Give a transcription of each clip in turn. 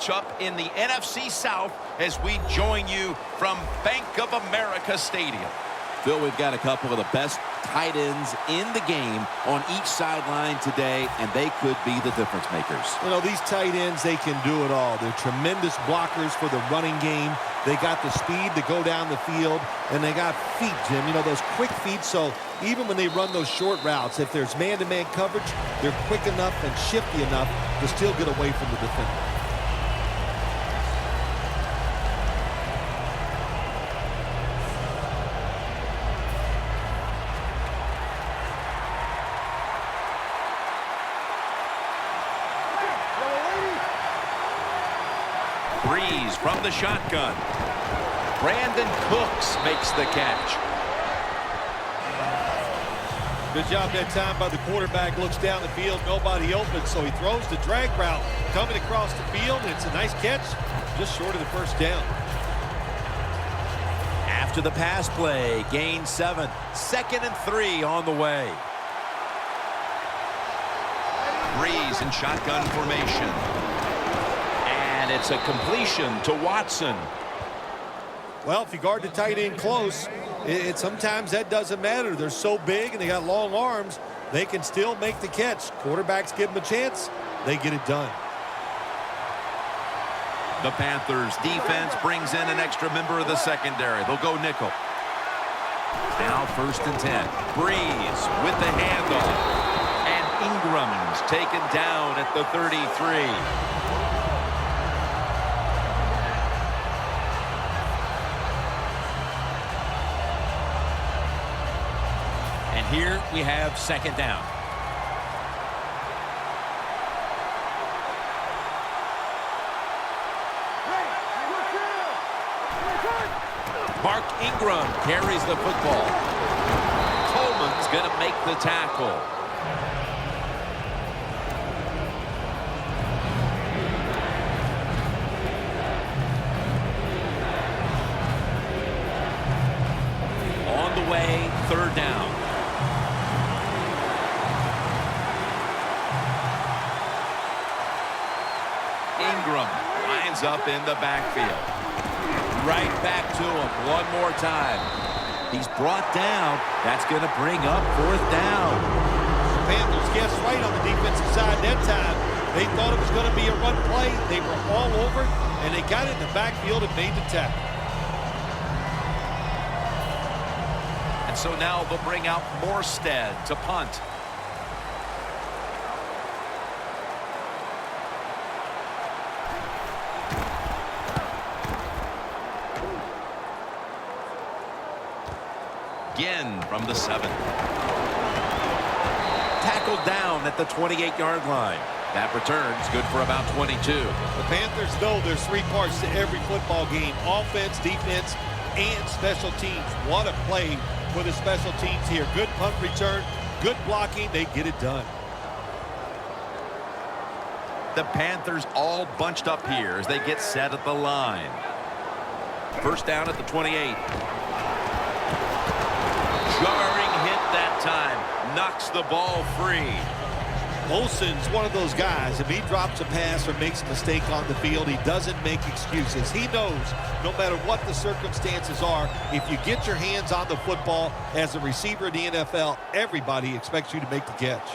matchup in the NFC South as we join you from Bank of America Stadium. Phil, we've got a couple of the best tight ends in the game on each sideline today, and they could be the difference makers. You know, these tight ends, they can do it all. They're tremendous blockers for the running game. They got the speed to go down the field, and they got feet, Jim. You know, those quick feet, so even when they run those short routes, if there's man-to-man coverage, they're quick enough and shifty enough to still get away from the defender. Breeze from the shotgun. Brandon Cooks makes the catch. Good job that time by the quarterback. Looks down the field, nobody open, so he throws the drag route coming across the field. And it's a nice catch, just short of the first down. After the pass play, gain 7. 2nd and 3 on the way. Breeze in shotgun formation. And it's a completion to Watson. Well, if you guard the tight end close, sometimes that doesn't matter. They're so big and they got long arms, they can still make the catch. Quarterbacks give them a chance, they get it done. The Panthers defense brings in an extra member of the secondary. They'll go nickel. Now 1st and 10. Breeze with the handoff. And Ingram's taken down at the 33. Here we have 2nd down. Mark Ingram carries the football. Coleman's going to make the tackle. On the way, 3rd down. Ingram lines up in the backfield. Right back to him one more time. He's brought down. That's going to bring up 4th down. The Panthers guessed right on the defensive side that time. They thought it was going to be a run play. They were all over it, and they got it in the backfield and made the tackle. And so now they'll bring out Morstead to punt. Again from the 7. Tackled down at the 28-yard line. That return's good for about 22. The Panthers know there's 3 parts to every football game: offense, defense, and special teams. What a play for the special teams here. Good punt return, good blocking. They get it done. The Panthers all bunched up here as they get set at the line. 1st down at the 28. Jarring hit that time. Knocks the ball free. Olsen's one of those guys. If he drops a pass or makes a mistake on the field, he doesn't make excuses. He knows no matter what the circumstances are, if you get your hands on the football as a receiver in the NFL, everybody expects you to make the catch.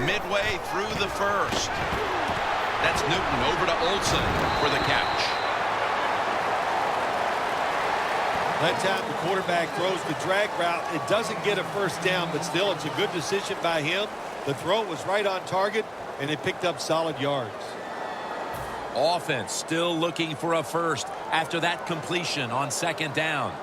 Midway through the 1st. That's Newton over to Olsen for the catch. That time the quarterback throws the drag route. It doesn't get a 1st down, but still it's a good decision by him. The throw was right on target, and it picked up solid yards. Offense still looking for a 1st after that completion on 2nd down.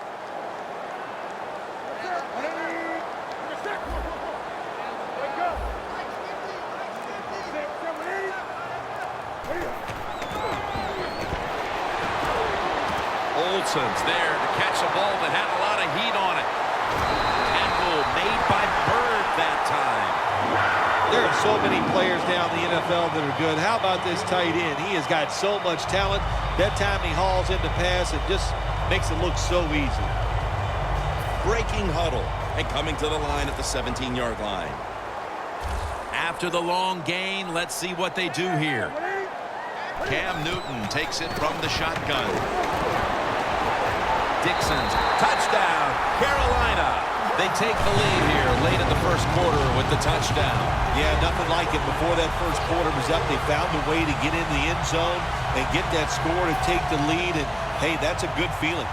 Olsen's there to catch a ball that had a lot of heat on it. Tackle made by Bird that time. There are so many players now in the NFL that are good. How about this tight end? He has got so much talent. That time he hauls in the pass and just makes it look so easy. Breaking huddle. and coming to the line at the 17-yard line. After the long gain, let's see what they do here. Cam Newton takes it from the shotgun. Dixon's touchdown, Carolina. They take the lead here late in the first quarter with the touchdown. Yeah, nothing like it. Before that first quarter was up, they found a way to get in the end zone and get that score to take the lead. And, hey, that's a good feeling.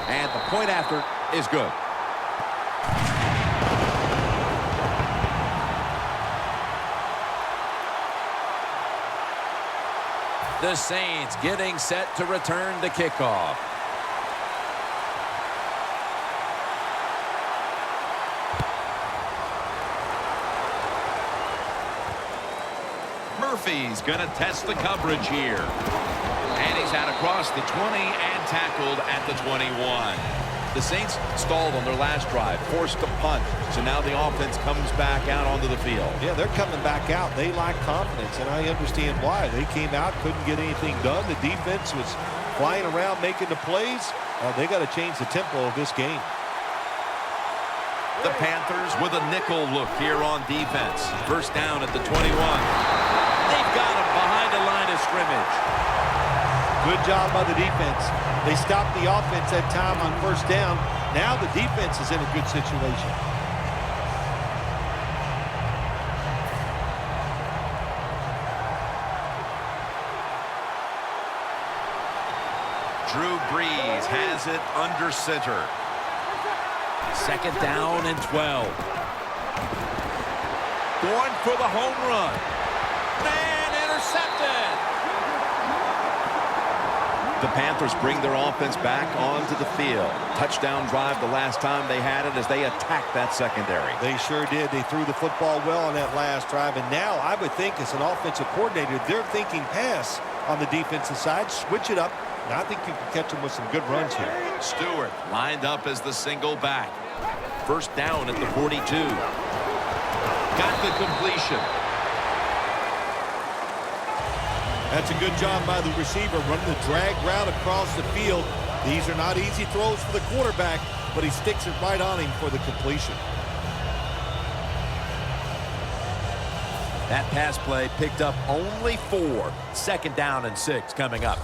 And the point after is good. The Saints getting set to return the kickoff. Murphy's going to test the coverage here. And he's out across the 20 and tackled at the 21. The Saints stalled on their last drive, forced a punt. So now the offense comes back out onto the field. Yeah, they're coming back out. They lack confidence, and I understand why. They came out, couldn't get anything done. The defense was flying around making the plays. They got to change the tempo of this game. The Panthers with a nickel look here on defense. First down at the 21. They've got him behind the line of scrimmage. Good job by the defense. They stopped the offense that time on first down. Now the defense is in a good situation. Drew Brees has it under center. Second down and 12. Going for the home run. And intercepted. The Panthers bring their offense back onto the field. Touchdown drive the last time they had it as they attacked that secondary. They sure did. They threw the football well on that last drive. And now I would think as an offensive coordinator, they're thinking pass on the defensive side. Switch it up. And I think you can catch them with some good runs here. Stewart lined up as the single back. First down at the 42. Got the completion. That's a good job by the receiver, running the drag route across the field. These are not easy throws for the quarterback, but he sticks it right on him for the completion. That pass play picked up only 4. Second down and 6 coming up.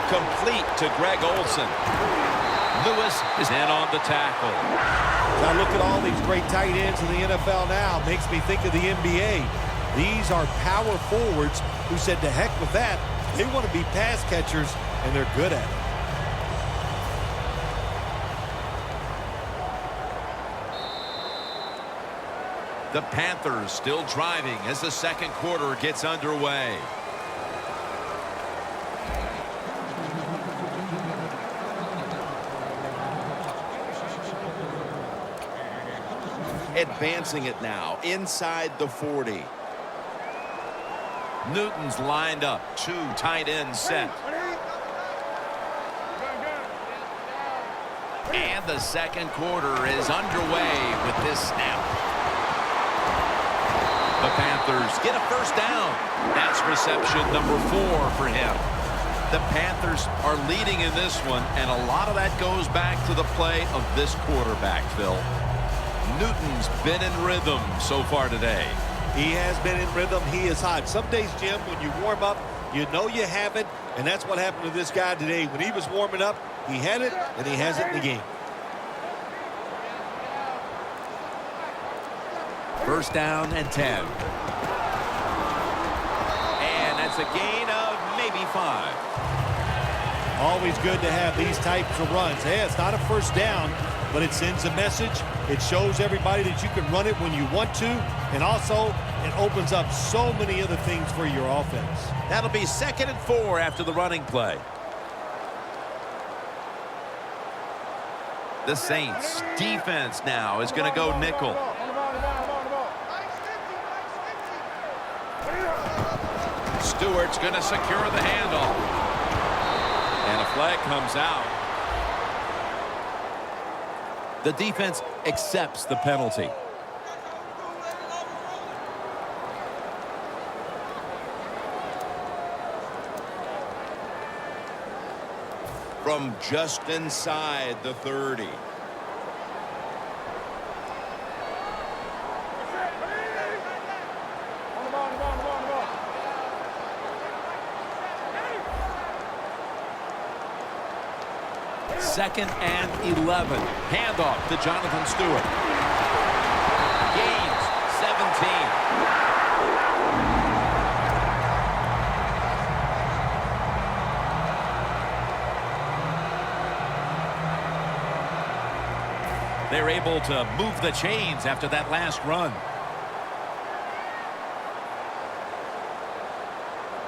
Complete to Greg Olsen. Lewis is in on the tackle. Now look at all these great tight ends in the NFL now. Makes me think of the NBA. These are power forwards who said to heck with that. They want to be pass catchers, and they're good at it. The Panthers still driving as the second quarter gets underway. Advancing it now inside the 40. Newton's lined up. 2 tight ends set. And the second quarter is underway with this snap. The Panthers get a first down. That's reception number 4 for him. The Panthers are leading in this one, and a lot of that goes back to the play of this quarterback, Phil. Newton's been in rhythm so far today. He has been in rhythm. He is hot. Some days, Jim, when you warm up, you know you have it, and that's what happened to this guy today. When he was warming up, he had it, and he has it in the game. First down and 10. And that's a gain of maybe 5. Always good to have these types of runs. Hey, it's not a first down, but it sends a message. It shows everybody that you can run it when you want to, and also it opens up so many other things for your offense. That'll be 2nd and 4 after the running play. The Saints defense now is going to go nickel. Stewart's going to secure the handoff. And a flag comes out. The defense accepts the penalty. From just inside the 30. Second and 11. Handoff to Jonathan Stewart. Gains 17. They're able to move the chains after that last run.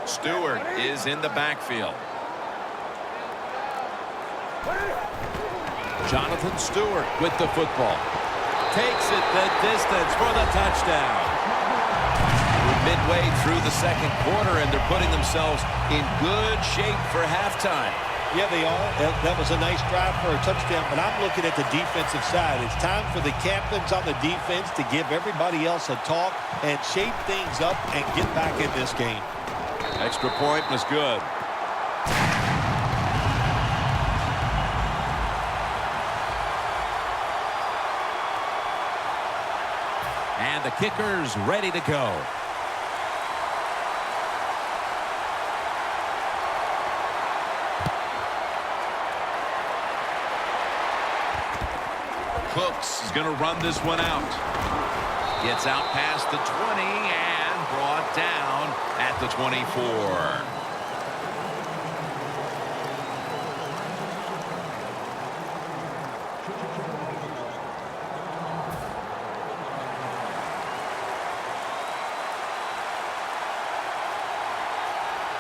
Stewart is in the backfield. Jonathan Stewart with the football. Takes it the distance for the touchdown. We're midway through the second quarter, and they're putting themselves in good shape for halftime. Yeah, they are. That was a nice drive for a touchdown, but I'm looking at the defensive side. It's time for the captains on the defense to give everybody else a talk and shape things up and get back in this game. Extra point was good. And the kicker's ready to go. Cooks is going to run this one out. Gets out past the 20 and brought down at the 24.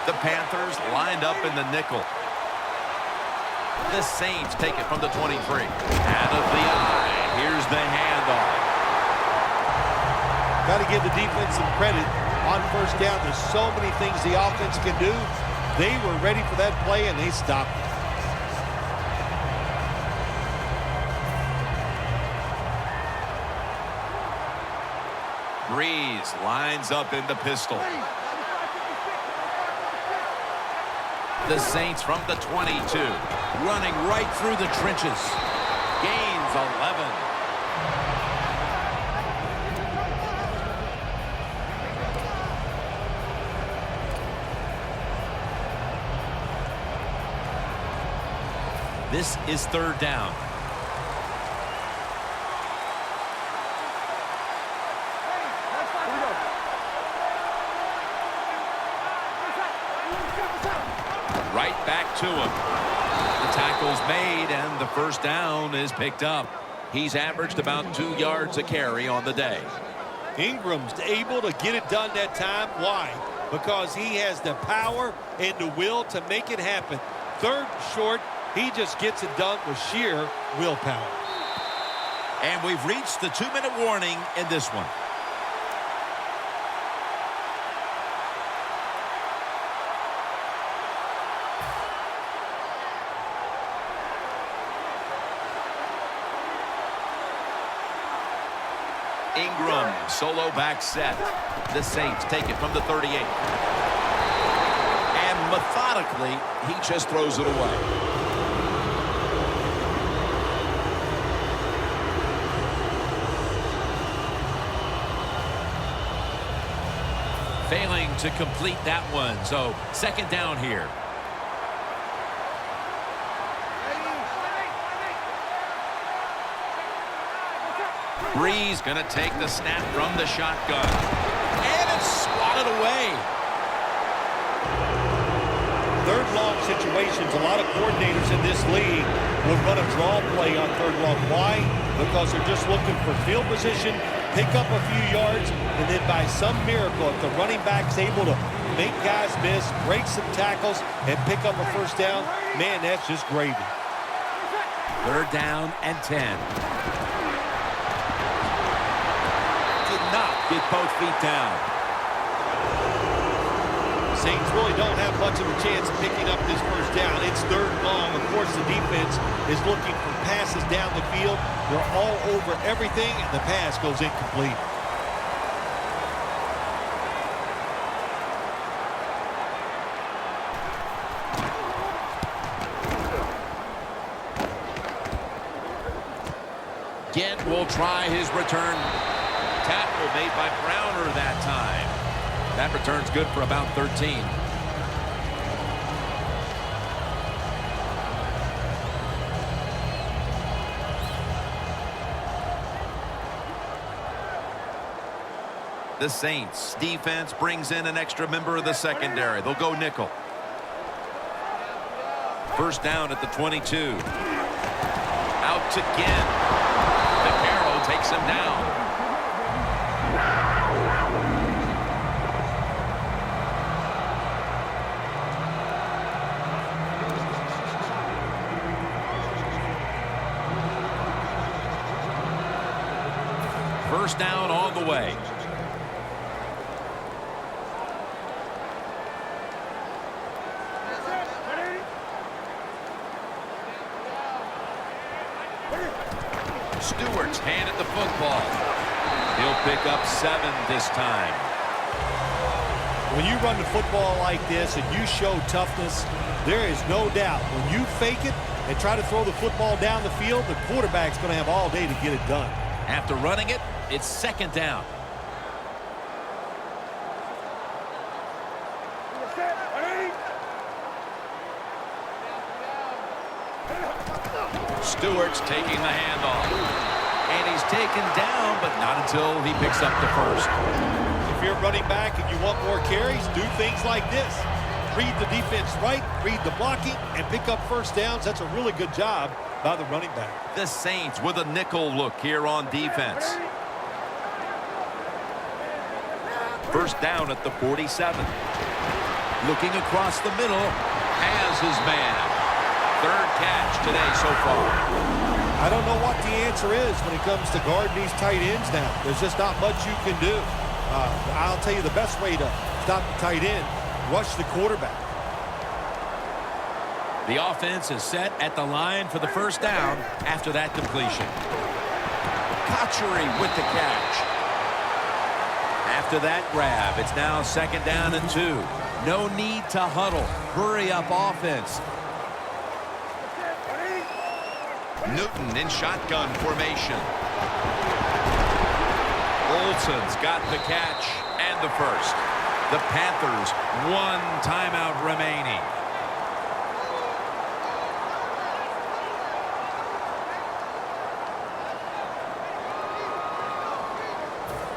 The Panthers lined up in the nickel. The Saints take it from the 23. Out of the eye. Here's the handoff. Got to give the defense some credit on first down. There's so many things the offense can do. They were ready for that play, and they stopped it. Breeze lines up in the pistol. The Saints from the 22. Running right through the trenches. Gains 11. This is third down. Right back to him. The tackle's made, and the first down is picked up. He's averaged about 2 yards a carry on the day. Ingram's able to get it done that time. Why? Because he has the power and the will to make it happen. Third and short, he just gets it done with sheer willpower. And we've reached the 2-minute warning in this one. Ingram, solo back set. The Saints take it from the 38. And methodically, he just throws it away. Failing to complete that one, so second down here. Breeze going to take the snap from the shotgun. And it's swatted away. Third long situations, a lot of coordinators in this league will run a draw play on third long. Why? Because they're just looking for field position, pick up a few yards, and then by some miracle, if the running back's able to make guys miss, break some tackles, and pick up a first down, man, that's just gravy. Third down and 10. Did not get both feet down. Saints really don't have much of a chance of picking up this first down. It's third and long. Of course, the defense is looking for passes down the field. They're all over everything, and the pass goes incomplete. Gant will try his return. Tackle made by Browner that time. That return's good for about 13. The Saints defense brings in an extra member of the secondary. They'll go nickel. First down at the 22. Out to Gant. Vaccaro takes him down. First down on the way. Stewart's handed the football. He'll pick up 7 this time. When you run the football like this and you show toughness, there is no doubt when you fake it and try to throw the football down the field, the quarterback's going to have all day to get it done. After running it, it's second down. Stewart's taking the handoff. And he's taken down, but not until he picks up the first. If you're running back and you want more carries, do things like this. Read the defense right, read the blocking, and pick up first downs. That's a really good job by the running back. The Saints with a nickel look here on defense. First down at the 47. Looking across the middle, has his man. Third catch today so far. I don't know what the answer is when it comes to guarding these tight ends now. There's just not much you can do. I'll tell you the best way to stop the tight end, rush the quarterback. The offense is set at the line for the first down after that completion. Kotchery with the catch. After that grab, it's now second down and 2. No need to huddle. Hurry up offense. Newton in shotgun formation. Olsen's got the catch and the first. The Panthers, 1 timeout remaining.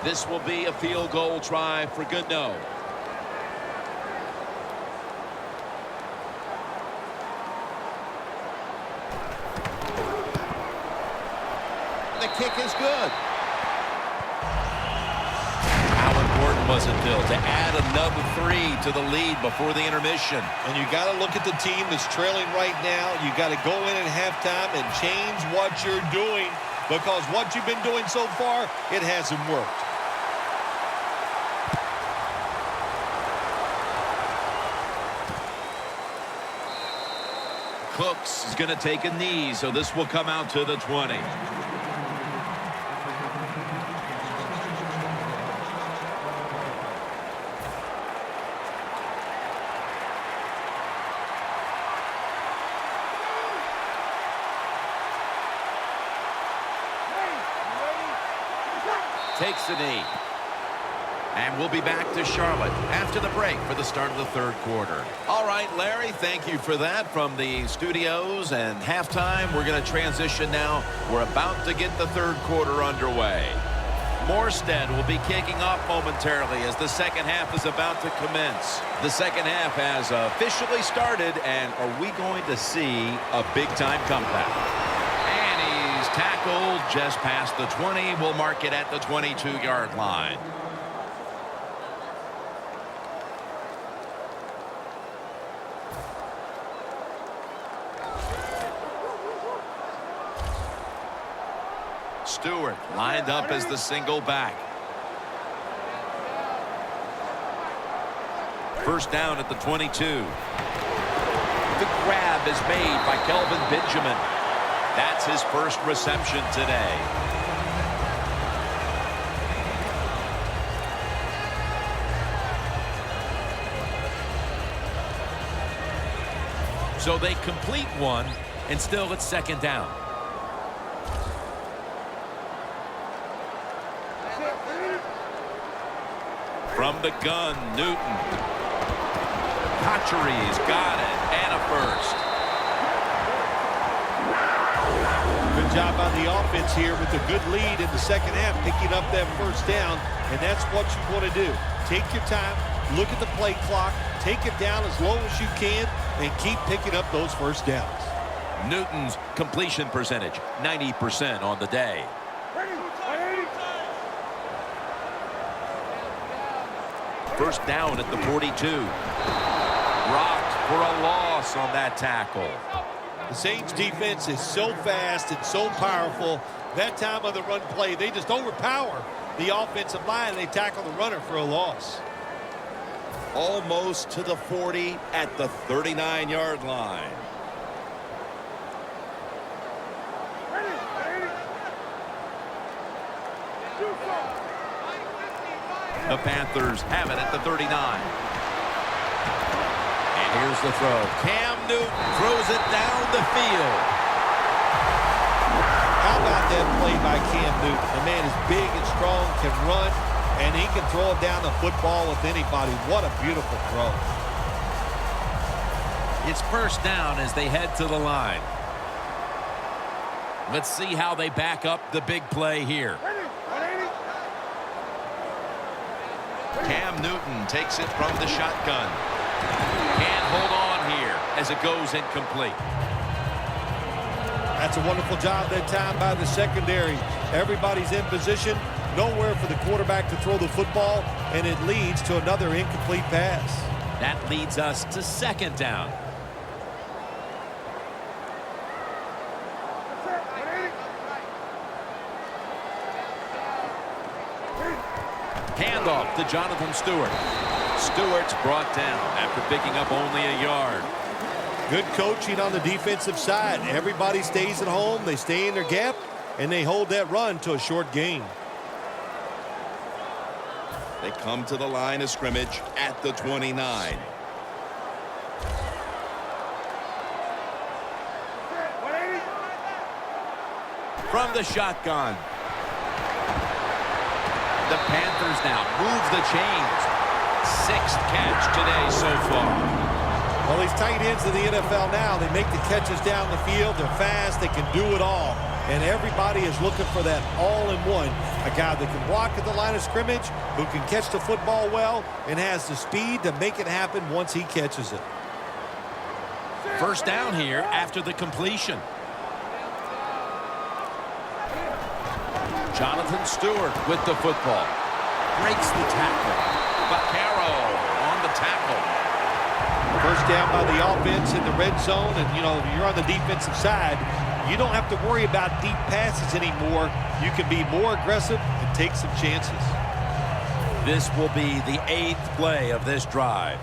This will be a field goal try for good no. The kick is good. How important was it, Bill, to add another 3 to the lead before the intermission? And you got to look at the team that's trailing right now. You got to go in at halftime and change what you're doing, because what you've been doing so far, it hasn't worked. Cooks is going to take a knee, so this will come out to the 20. Takes the knee. And we'll be back to Charlotte after the break for the start of the third quarter. All right, Larry, thank you for that from the studios and halftime. We're going to transition now. We're about to get the third quarter underway. Morstead will be kicking off momentarily as the second half is about to commence. The second half has officially started, and are we going to see a big-time comeback? And he's tackled just past the 20. We'll mark it at the 22-yard line. Stewart lined up as the single back. First down at the 22. The grab is made by Kelvin Benjamin. That's his first reception today. So they complete one, and still it's second down. From the gun, Newton. Cotchery's got it, and a first. Good job by the offense here with a good lead in the second half, picking up that first down, and that's what you want to do. Take your time, look at the play clock, take it down as low as you can, and keep picking up those first downs. Newton's completion percentage, 90% on the day. First down at the 42. Rocked for a loss on that tackle. The Saints defense is so fast and so powerful. That time of the run play, they just overpower the offensive line. They tackle the runner for a loss. Almost to the 40 at the 39-yard line. The Panthers have it at the 39. And here's the throw. Cam Newton throws it down the field. How about that play by Cam Newton? The man is big and strong, can run, and he can throw it down the football with anybody. What a beautiful throw. It's first down as they head to the line. Let's see how they back up the big play here. Cam Newton takes it from the shotgun. Can't hold on here as it goes incomplete. That's a wonderful job that time by the secondary. Everybody's in position, nowhere for the quarterback to throw the football, and it leads to another incomplete pass. That leads us to second down. Handoff to Jonathan Stewart. Stewart's brought down after picking up only a yard. Good coaching on the defensive side. Everybody stays at home. They stay in their gap, and they hold that run to a short gain. They come to the line of scrimmage at the 29. From the shotgun. The Panthers now move the chains. Sixth catch today so far. Well, these tight ends of the NFL now, they make the catches down the field. They're fast. They can do it all. And everybody is looking for that all-in-one. A guy that can block at the line of scrimmage, who can catch the football well, and has the speed to make it happen once he catches it. First down here after the completion. Jonathan Stewart with the football. Breaks the tackle. Vaccaro on the tackle. First down by the offense in the red zone, and, you know, you're on the defensive side. You don't have to worry about deep passes anymore. You can be more aggressive and take some chances. This will be the 8th play of this drive.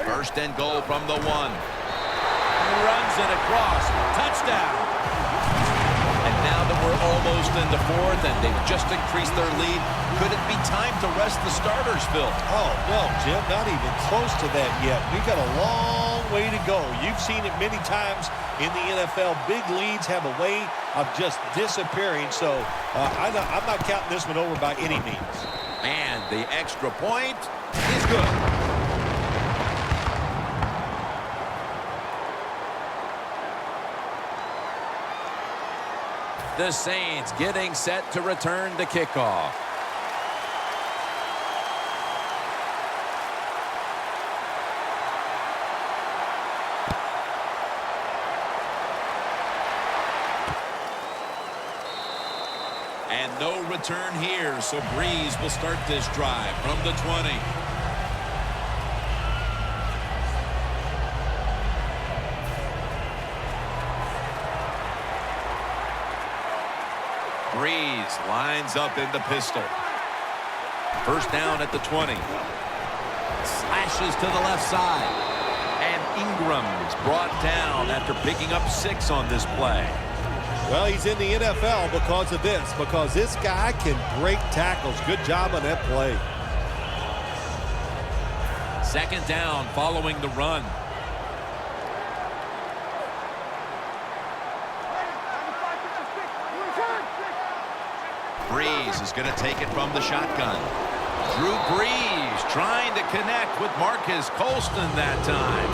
First and goal from the 1. Runs it across. Touchdown. And now that we're almost in the 4th and they've just increased their lead, could it be time to rest the starters, Phil? Oh, no, Jim, not even close to that yet. We've got a long way to go. You've seen it many times in the NFL. Big leads have a way of just disappearing. So I'm not counting this one over by any means. And the extra point is good. The Saints getting set to return the kickoff. And no return here, so Breeze will start this drive from the 20. Breeze lines up in the pistol. First down at the 20. Slashes to the left side. And Ingram's brought down after picking up 6 on this play. Well, he's in the NFL because of this, because this guy can break tackles. Good job on that play. Second down following the run. Breeze is going to take it from the shotgun. Drew Brees trying to connect with Marcus Colston that time.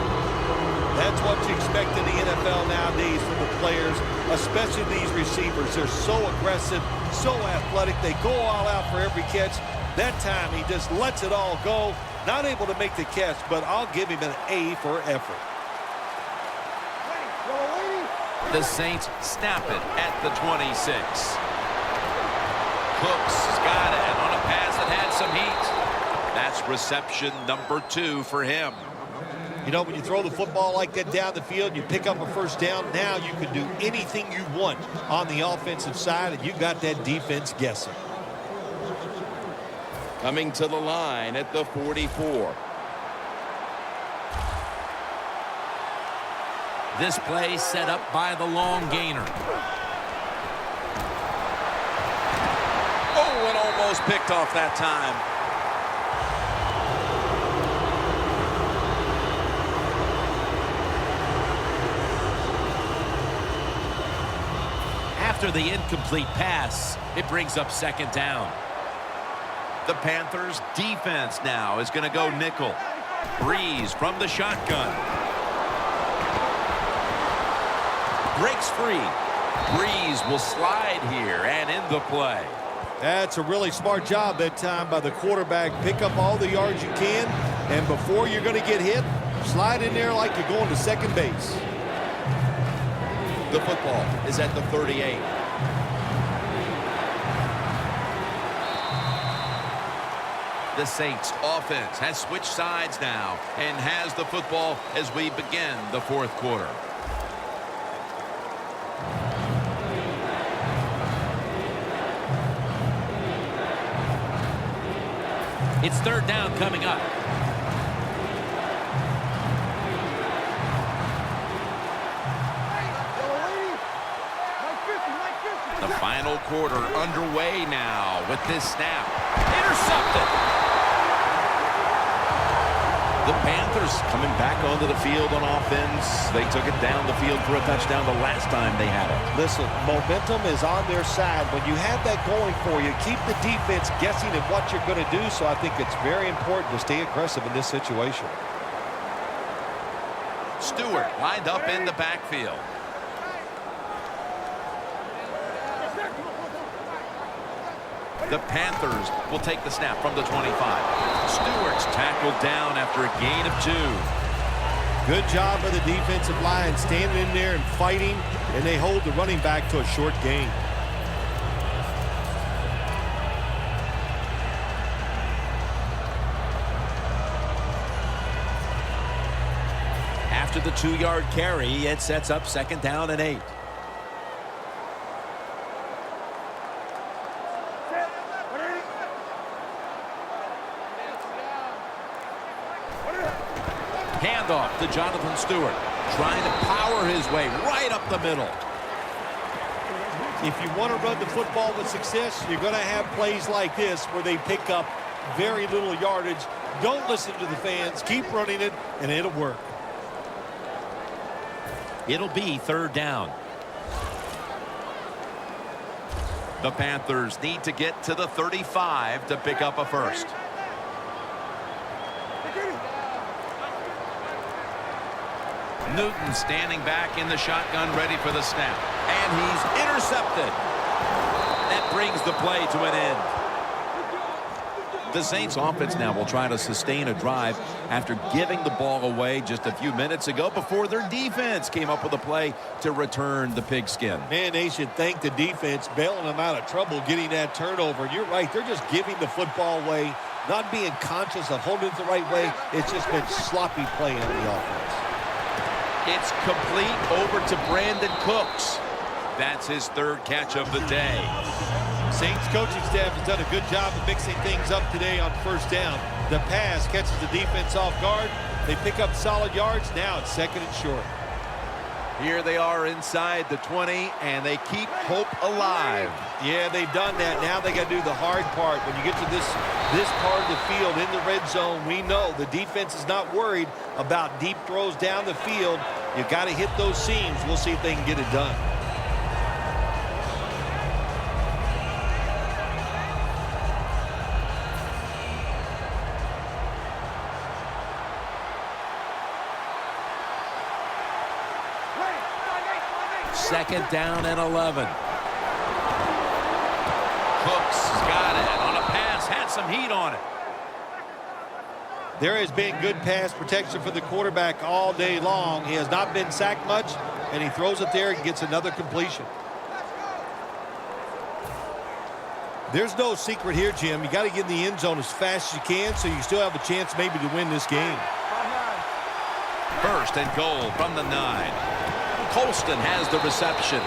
That's what you expect in the NFL nowadays from the players, especially these receivers. They're so aggressive, so athletic. They go all out for every catch. That time he just lets it all go. Not able to make the catch, but I'll give him an A for effort. The Saints snap it at the 26. Cooks has got it on a pass that had some heat. That's reception number 2 for him. You know, when you throw the football like that down the field, you pick up a first down, now you can do anything you want on the offensive side, and you got that defense guessing. Coming to the line at the 44. This play set up by the long gainer. Oh, and almost picked off that time. After the incomplete pass, it brings up second down. The Panthers defense now is going to go nickel. Breeze from the shotgun. Breaks free. Breeze will slide here and in the play. That's a really smart job that time by the quarterback. Pick up all the yards you can, and before you're going to get hit, slide in there like you're going to second base. The football is at the 38. The Saints offense has switched sides now and has the football as we begin the fourth quarter. It's third down coming up. The final quarter underway now with this snap. Intercepted. The Panthers coming back onto the field on offense. They took it down the field for a touchdown the last time they had it. Listen, momentum is on their side. When you have that going for you, keep the defense guessing at what you're going to do. So I think it's very important to stay aggressive in this situation. Stewart lined up in the backfield. The Panthers will take the snap from the 25. Stewart's tackled down after a gain of 2. Good job by the defensive line standing in there and fighting, and they hold the running back to a short gain. After the 2-yard carry, it sets up second down and 8. Handoff to Jonathan Stewart, trying to power his way right up the middle. If you want to run the football with success, you're going to have plays like this where they pick up very little yardage. Don't listen to the fans. Keep running it, and it'll work. It'll be third down. The Panthers need to get to the 35 to pick up a first. Newton standing back in the shotgun, ready for the snap. And he's intercepted. That brings the play to an end. The Saints offense now will try to sustain a drive after giving the ball away just a few minutes ago before their defense came up with a play to return the pigskin. Man, they should thank the defense bailing them out of trouble getting that turnover. And you're right, they're just giving the football away, not being conscious of holding it the right way. It's just been sloppy play on the offense. It's complete over to Brandon Cooks. That's his third catch of the day. Saints coaching staff has done a good job of mixing things up today on first down. The pass catches the defense off guard. They pick up solid yards. Now it's 2nd and short. Here they are inside the 20, and they keep hope alive. Yeah, they've done that. Now they got to do the hard part. When you get to this part of the field in the red zone, we know the defense is not worried about deep throws down the field. You got to hit those seams. We'll see if they can get it done. Second down and 11. Cooks got it on a pass, had some heat on it. There has been good pass protection for the quarterback all day long. He has not been sacked much, and he throws it there and gets another completion. There's no secret here, Jim. You got to get in the end zone as fast as you can so you still have a chance maybe to win this game. 1st and goal from the 9. Colston has the reception.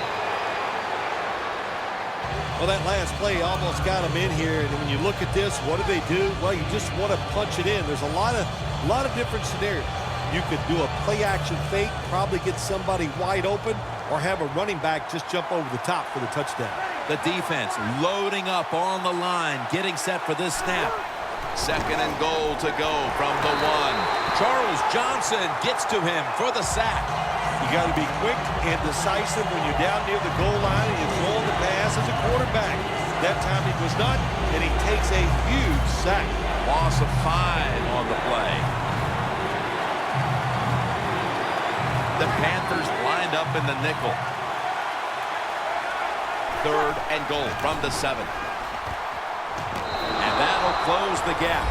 Well, that last play almost got him in here, and when you look at this, what do? Well, you just want to punch it in. There's a lot of different scenarios. You could do a play-action fake, probably get somebody wide open, or have a running back just jump over the top for the touchdown. The defense loading up on the line, getting set for this snap. 2nd and goal to go from the 1. Charles Johnson gets to him for the sack. You got to be quick and decisive when you're down near the goal line and you're throwing the pass as a quarterback. That time he was not, and he takes a huge sack. Loss of 5 on the play. The Panthers lined up in the nickel. 3rd and goal from the 7. And that'll close the gap.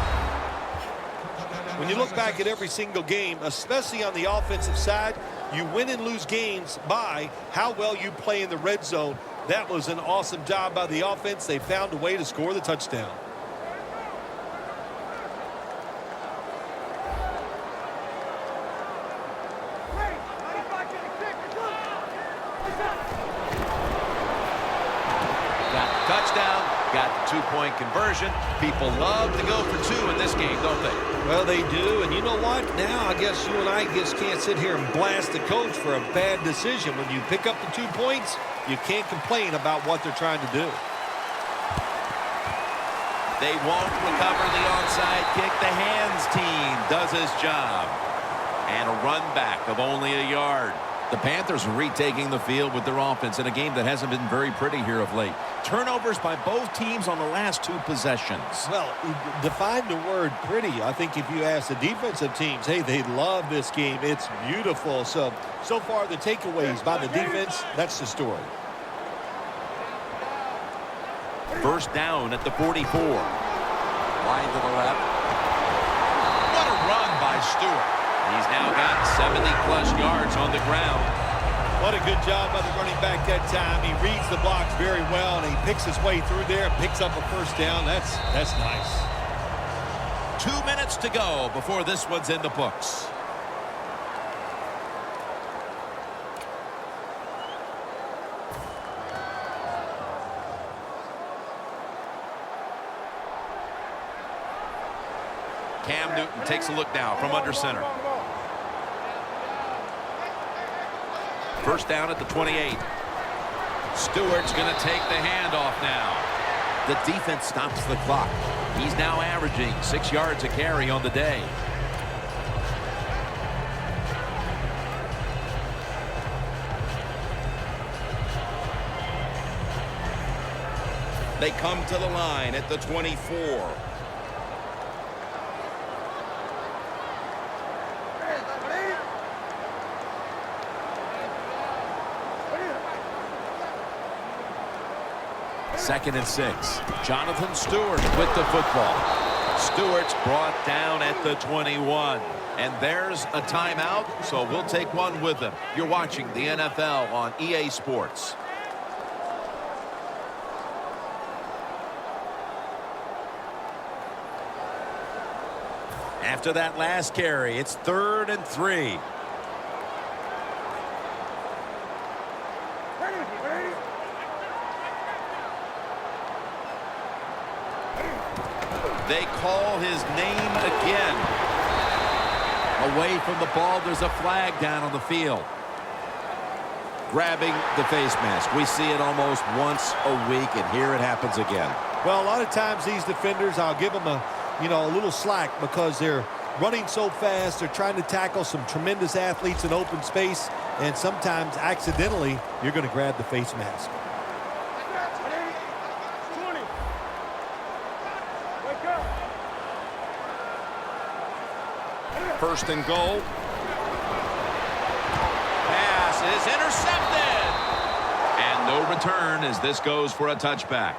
When you look back at every single game, especially on the offensive side, you win and lose games by how well you play in the red zone. That was an awesome job by the offense. They found a way to score the touchdown. Got the touchdown, got the 2-point conversion. People love to go for 2 in this game, don't they? Well, they do, and you know what? Now I guess you and I just can't sit here and blast the coach for a bad decision. When you pick up the 2 points, you can't complain about what they're trying to do. They won't recover the onside kick. The hands team does his job. And a run back of only a yard. The Panthers are retaking the field with their offense in a game that hasn't been very pretty here of late. Turnovers by both teams on the last 2 possessions. Well, define the word pretty. I think if you ask the defensive teams, hey, they love this game. It's beautiful. So far the takeaways by the defense, that's the story. 1st down at the 44. Line to the left. What a run by Stewart. He's now got 70-plus yards on the ground. What a good job by the running back that time. He reads the blocks very well, and he picks his way through there and picks up a 1st down. That's nice. 2 minutes to go before this one's in the books. Cam Newton takes a look now from under center. 1st down at the 28. Stewart's going to take the handoff now. The defense stops the clock. He's now averaging 6 yards a carry on the day. They come to the line at the 24. Second and 6. Jonathan Stewart with the football. Stewart's brought down at the 21. And there's a timeout, so we'll take one with them. You're watching the NFL on EA Sports. After that last carry, it's 3rd and 3. They call his name again. Away from the ball, there's a flag down on the field. Grabbing the face mask. We see it almost once a week, and here it happens again. Well, a lot of times these defenders, I'll give them a little slack because they're running so fast. They're trying to tackle some tremendous athletes in open space, and sometimes accidentally you're going to grab the face mask. First and goal. Pass is intercepted. And no return as this goes for a touchback.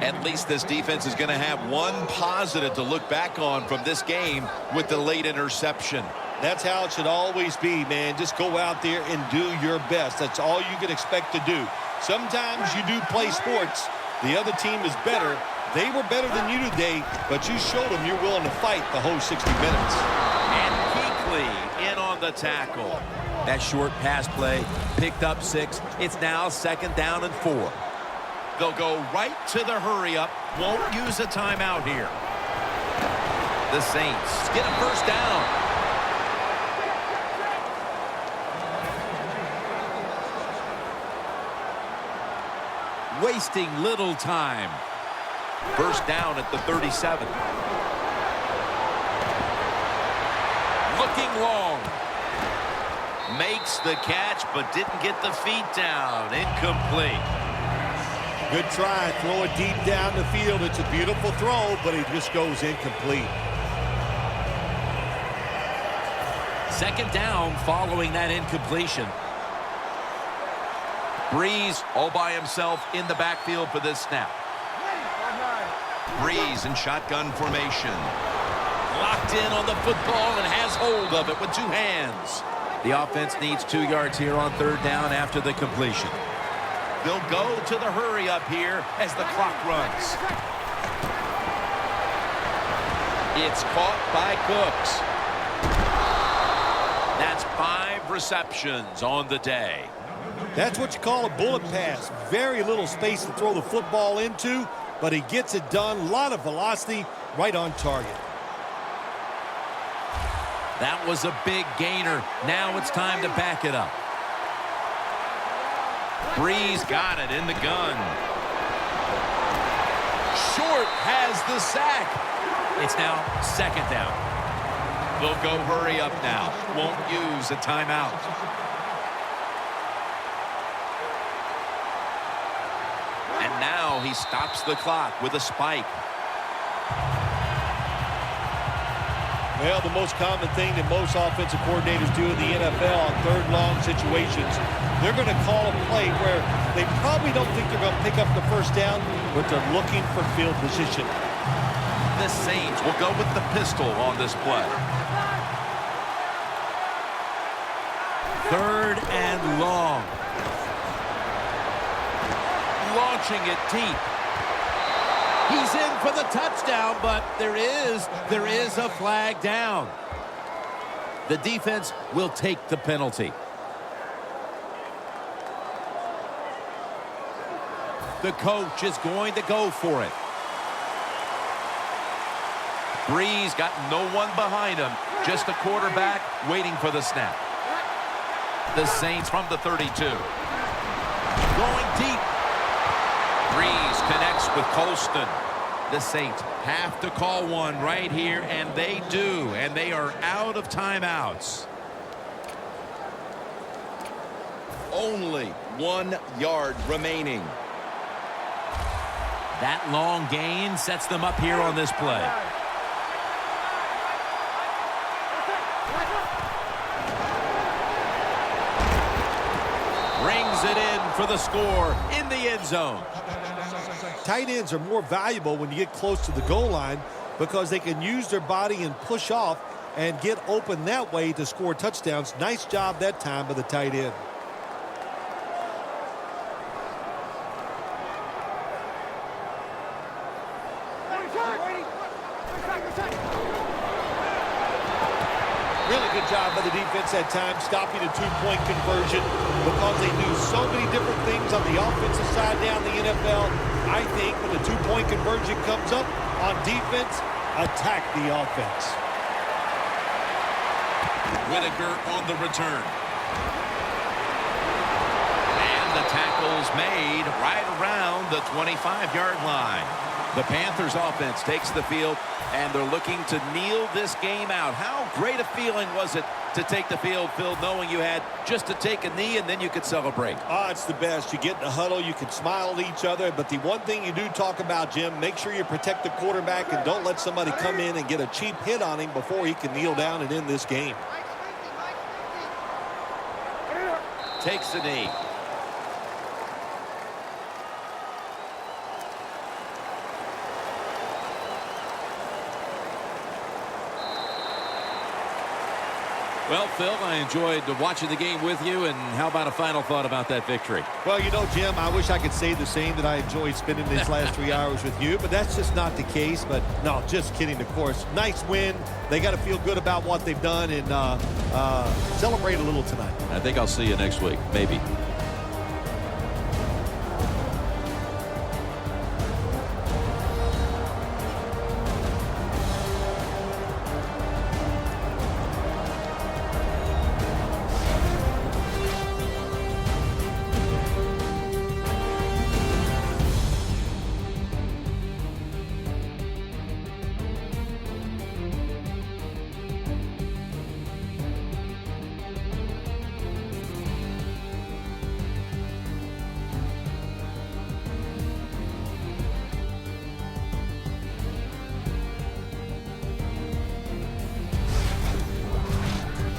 At least this defense is going to have one positive to look back on from this game with the late interception. That's how it should always be, man. Just go out there and do your best. That's all you can expect to do. Sometimes you do play sports. The other team is better. They were better than you today, but you showed them you're willing to fight the whole 60 minutes. And Kuechly in on the tackle. That short pass play picked up 6. It's now 2nd down and 4. They'll go right to the hurry-up. Won't use a timeout here. The Saints get a first down. Wasting little time. First down at the 37. Looking long. Makes the catch, but didn't get the feet down. Incomplete. Good try. Throw it deep down the field. It's a beautiful throw, but it just goes incomplete. 2nd down following that incompletion. Breeze all by himself in the backfield for this snap. Breeze in shotgun formation. Locked in on the football and has hold of it with 2 hands. The offense needs 2 yards here on 3rd down after the completion. They'll go to the hurry-up here as the clock runs. It's caught by Cooks. That's 5 receptions on the day. That's what you call a bullet pass. Very little space to throw the football into, but he gets it done. A lot of velocity, right on target. That was a big gainer. Now it's time to back it up. Breeze got it in the gun. Short has the sack. It's now 2nd down. They'll go hurry up now. Won't use a timeout. And now he stops the clock with a spike. Well, the most common thing that most offensive coordinators do in the NFL on 3rd long situations, they're going to call a play where they probably don't think they're going to pick up the first down, but they're looking for field position. The Saints will go with the pistol on this play. 3rd and long. Launching it deep. He's in for the touchdown, but there is a flag down. The defense will take the penalty. The coach is going to go for it. Breeze got no one behind him, just a quarterback waiting for the snap. The Saints from the 32. Going deep. Breeze connects with Colston. The Saints have to call one right here, and they do, and they are out of timeouts. Only 1 yard remaining. That long gain sets them up here on this play. Brings it in for the score in the end zone. Tight ends are more valuable when you get close to the goal line because they can use their body and push off and get open that way to score touchdowns. Nice job that time by the tight end. Really good job by the defense that time, stopping a 2-point conversion because they do so many different things on the offensive side down the NFL. I think when the 2-point conversion comes up on defense, attack the offense. Whitaker on the return. And the tackle's made right around the 25-yard line. The Panthers offense takes the field, and they're looking to kneel this game out. How great a feeling was it to take the field, Phil, knowing you had just to take a knee and then you could celebrate? Oh, it's the best. You get in the huddle, you can smile at each other, but the one thing you do talk about, Jim, make sure you protect the quarterback and don't let somebody come in and get a cheap hit on him before he can kneel down and end this game. Takes the knee. Well, Phil, I enjoyed watching the game with you, and how about a final thought about that victory? Well, you know, Jim, I wish I could say the same, that I enjoyed spending these last 3 hours with you, but that's just not the case. But, no, just kidding, of course. Nice win. They got to feel good about what they've done and celebrate a little tonight. I think I'll see you next week, maybe.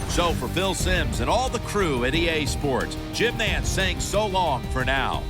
So for Phil Simms and all the crew at EA Sports, Jim Nance saying so long for now.